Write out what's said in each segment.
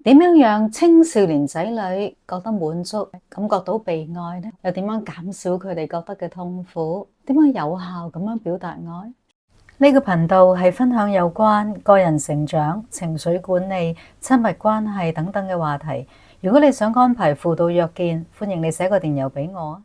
點樣讓青少年仔女覺得滿足、感覺到被愛呢？又點樣減少佢哋覺得嘅痛苦？點樣有效咁樣表達愛？呢個頻道係分享有關個人成長、情緒管理、親密關係等等嘅話題。如果你想安排輔導約見，歡迎你寫個電郵俾我。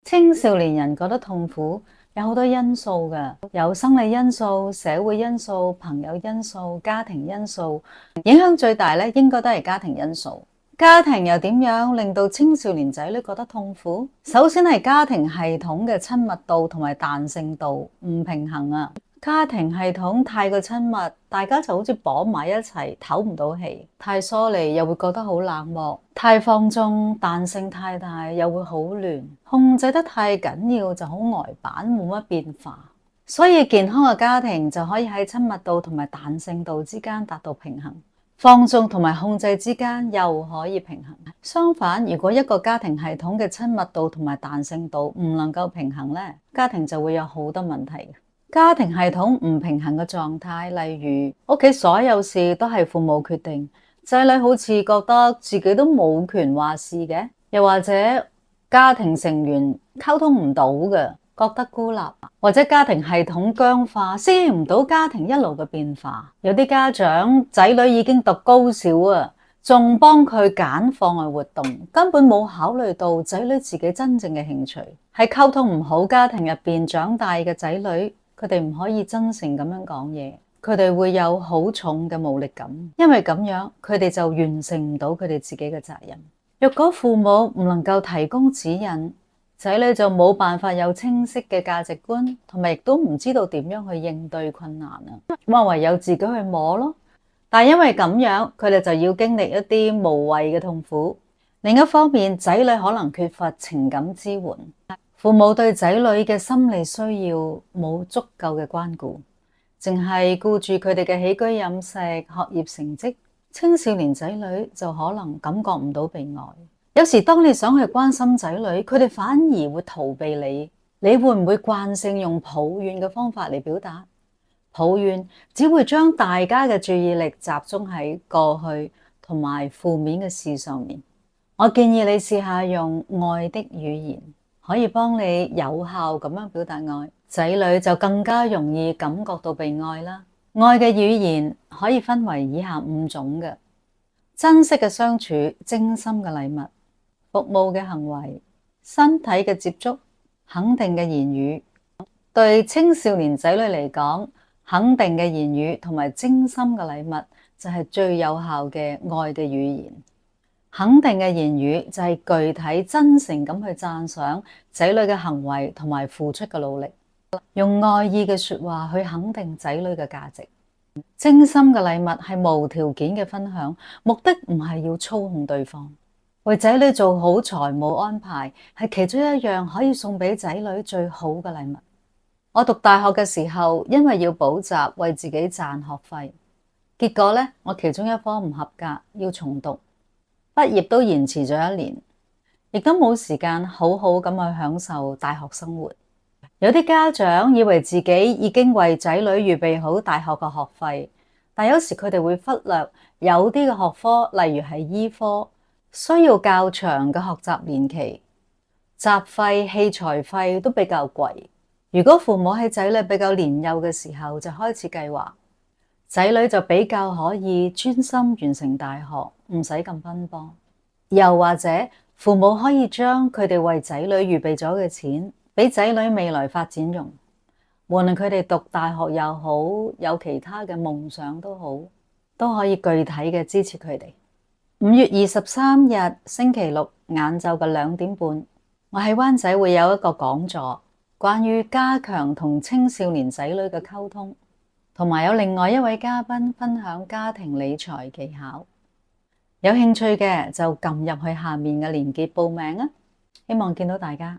青少年人覺得痛苦有好多因素㗎，有生理因素、社會因素、朋友因素、家庭因素。影響最大咧，應該都係家庭因素。家庭又點樣令到青少年仔女覺得痛苦？首先係家庭系統嘅親密度同埋彈性度唔平衡啊！家庭系統太過親密，大家就好似綁埋一齊，唞唔到氣；太疏離又會覺得好冷漠；太放縱，彈性太大又會好亂；控制得太緊要就好呆板，冇乜變化。所以健康嘅家庭就可以喺親密度同埋彈性度之間達到平衡，放縱同埋控制之間又可以平衡。相反，如果一個家庭系統嘅親密度同埋彈性度唔能夠平衡咧，家庭就會有好多問題。家庭系統唔平衡嘅狀態，例如屋企所有事都係父母決定，仔女好似覺得自己都冇權話事嘅，又或者家庭成員溝通唔到嘅，覺得孤立，或者家庭系統僵化，適應唔到家庭一路嘅變化。有啲家長仔女已經讀高小啊，仲幫佢揀課外活動，根本冇考慮到仔女自己真正嘅興趣。喺溝通唔好家庭入邊長大嘅仔女，佢哋唔可以真誠咁樣講嘢，佢哋會有好重嘅無力感，因為咁樣佢哋就完成唔到佢哋自己嘅責任。若果父母唔能夠提供指引，仔女就冇辦法有清晰嘅價值觀，同埋亦都唔知道點樣去應對困難啊，咁唯有自己去摸咯。但係因為咁樣，佢哋就要經歷一啲無謂嘅痛苦。另一方面，仔女可能缺乏情感支援。父母對仔女嘅心理需要冇足夠嘅關顧，淨係顧住佢哋嘅起居飲食、學業成績，青少年仔女就可能感覺唔到被愛。有時當你想去關心仔女，佢哋反而會逃避你。你會唔會慣性用抱怨嘅方法嚟表達？抱怨只會將大家嘅注意力集中喺過去同埋負面嘅事上面。我建議你試下用愛的語言，可以幫你有效咁樣表達愛，仔女就更加容易感覺到被愛啦。愛嘅語言可以分為以下5種嘅：珍惜嘅相處、精心嘅禮物、服務嘅行為、身體嘅接觸、肯定嘅言語。對青少年仔女嚟講，肯定嘅言語同埋精心嘅禮物就係最有效嘅愛嘅語言。肯定嘅言語就係具體真誠咁去讚賞仔女嘅行為同埋付出嘅努力，用愛意嘅說話去肯定仔女嘅價值。精心嘅禮物係無條件嘅分享，目的唔係要操控對方。為仔女做好財務安排係其中一樣可以送俾仔女最好嘅禮物。我讀大學嘅時候，因為要補習，為自己賺學費，結果咧，我其中一科唔合格，要重讀。畢業都延遲咗1年，亦都冇時間好好咁去享受大學生活。有啲家長以為自己已經為仔女預備好大學嘅學費，但有時佢哋會忽略有啲嘅學科，例如係醫科，需要較長嘅學習年期，雜費、器材費都比較貴。如果父母喺仔女比較年幼嘅時候就開始計劃，仔女就比較可以專心完成大學，唔使咁奔波。又或者父母可以將佢哋為仔女預備咗嘅錢俾仔女未來發展用，無論佢哋讀大學又好，有其他嘅夢想都好，都可以具體嘅支持佢哋。5月23日星期六晏晝嘅2點半，我喺灣仔會有一個講座，關於加強同青少年仔女嘅溝通，同埋有另外一位嘉賓分享家庭理財技巧。有興趣嘅就撳入去下面嘅鏈接報名啊！希望見到大家。